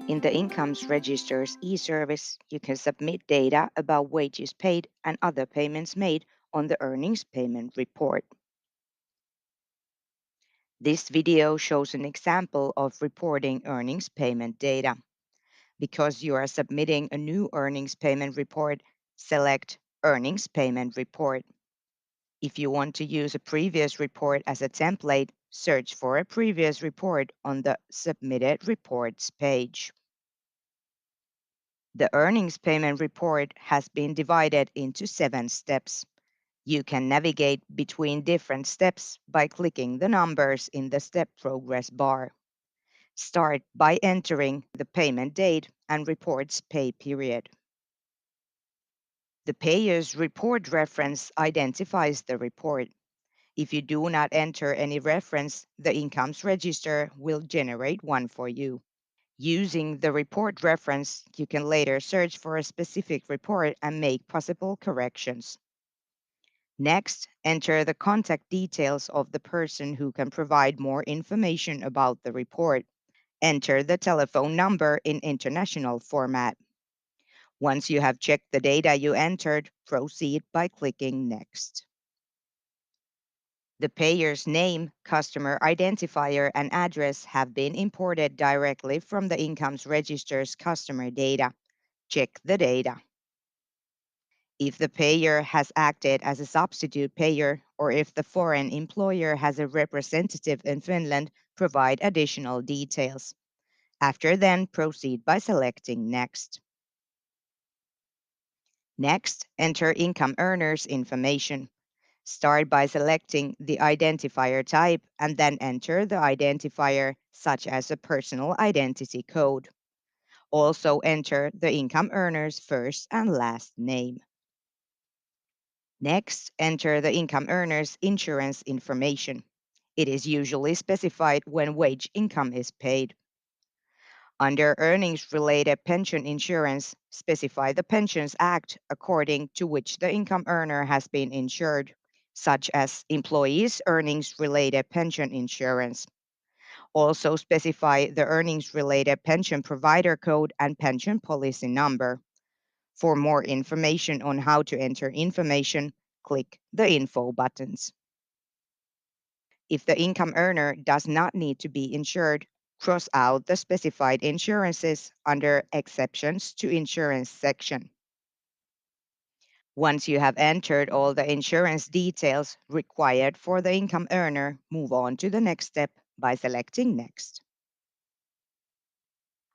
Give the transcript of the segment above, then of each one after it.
In the Incomes Register's e-service, you can submit data about wages paid and other payments made on the earnings payment report. This video shows an example of reporting earnings payment data. Because you are submitting a new earnings payment report, select Earnings Payment Report. If you want to use a previous report as a template, search for a previous report on the Submitted Reports page. The earnings payment report has been divided into 7 steps. You can navigate between different steps by clicking the numbers in the step progress bar. Start by entering the payment date and report's pay period. The payer's report reference identifies the report. If you do not enter any reference, the Incomes Register will generate one for you. Using the report reference, you can later search for a specific report and make possible corrections. Next, enter the contact details of the person who can provide more information about the report. Enter the telephone number in international format. Once you have checked the data you entered, proceed by clicking Next. The payer's name, customer identifier, and address have been imported directly from the Incomes Register's customer data. Check the data. If the payer has acted as a substitute payer or if the foreign employer has a representative in Finland, provide additional details. After then, proceed by selecting Next. Next, enter income earners information. Start by selecting the identifier type and then enter the identifier such as a personal identity code. Also enter the income earner's first and last name. Next, enter the income earner's insurance information. It is usually specified when wage income is paid. Under earnings-related pension insurance, specify the Pensions Act according to which the income earner has been insured, such as employees' earnings-related pension insurance. Also specify the earnings-related pension provider code and pension policy number. For more information on how to enter information, click the info buttons. If the income earner does not need to be insured, cross out the specified insurances under Exceptions to Insurance section. Once you have entered all the insurance details required for the income earner, move on to the next step by selecting Next.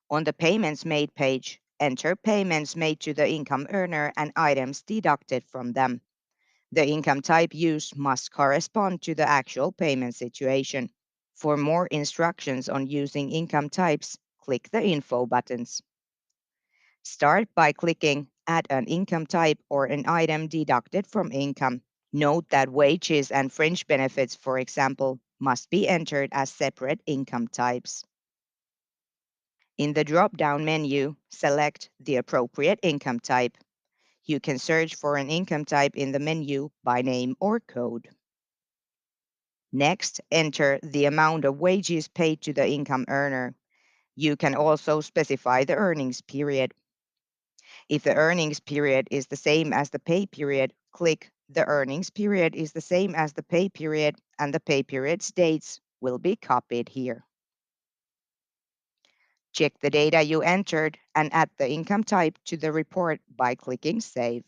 On the Payments Made page, enter payments made to the income earner and items deducted from them. The income type used must correspond to the actual payment situation. For more instructions on using income types, click the info buttons. Start by clicking Add an income type or an item deducted from income. Note that wages and fringe benefits, for example, must be entered as separate income types. In the drop-down menu, select the appropriate income type. You can search for an income type in the menu by name or code. Next, enter the amount of wages paid to the income earner. You can also specify the earnings period. If the earnings period is the same as the pay period, click the earnings period is the same as the pay period, and the pay period's dates will be copied here. Check the data you entered and add the income type to the report by clicking Save.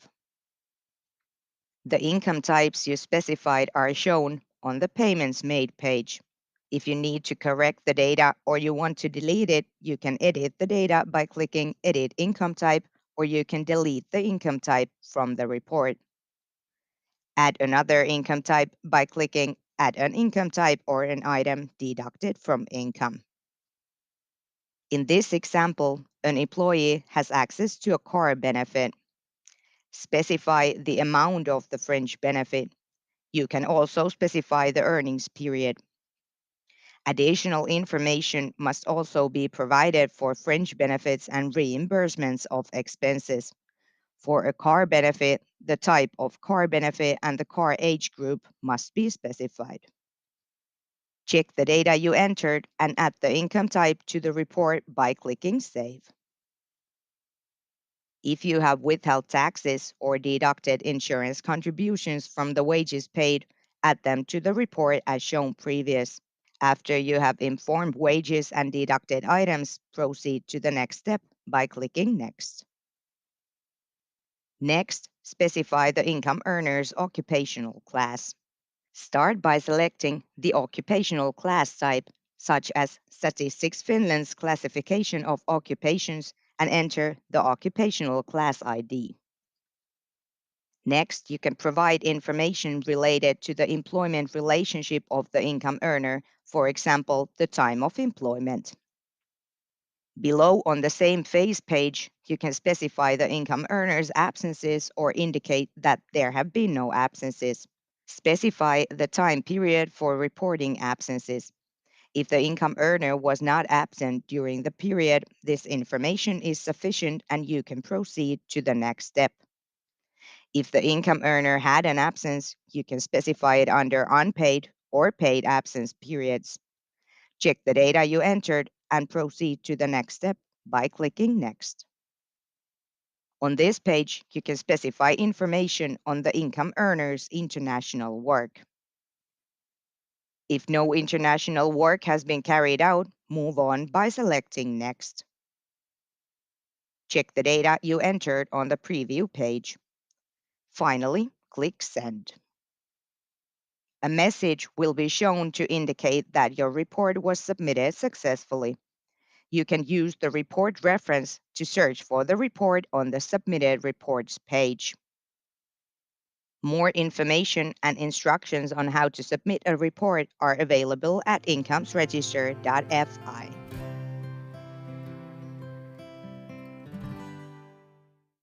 The income types you specified are shown on the Payments Made page. If you need to correct the data or you want to delete it, you can edit the data by clicking Edit Income Type, or you can delete the income type from the report. Add another income type by clicking Add an income type or an item deducted from income. In this example, an employee has access to a car benefit. Specify the amount of the fringe benefit. You can also specify the earnings period. Additional information must also be provided for fringe benefits and reimbursements of expenses. For a car benefit, the type of car benefit and the car age group must be specified. Check the data you entered and add the income type to the report by clicking Save. If you have withheld taxes or deducted insurance contributions from the wages paid, add them to the report as shown previous. After you have informed wages and deducted items, proceed to the next step by clicking Next. Next, specify the income earner's occupational class. Start by selecting the occupational class type, such as Statistics Finland's classification of occupations, and enter the occupational class ID. Next, you can provide information related to the employment relationship of the income earner, for example, the time of employment. Below on the same phase page, you can specify the income earner's absences or indicate that there have been no absences. Specify the time period for reporting absences. If the income earner was not absent during the period, this information is sufficient and you can proceed to the next step. If the income earner had an absence, you can specify it under unpaid or paid absence periods. Check the data you entered and proceed to the next step by clicking Next. On this page, you can specify information on the income earner's international work. If no international work has been carried out, move on by selecting Next. Check the data you entered on the preview page. Finally, click Send. A message will be shown to indicate that your report was submitted successfully. You can use the report reference to search for the report on the Submitted Reports page. More information and instructions on how to submit a report are available at incomesregister.fi.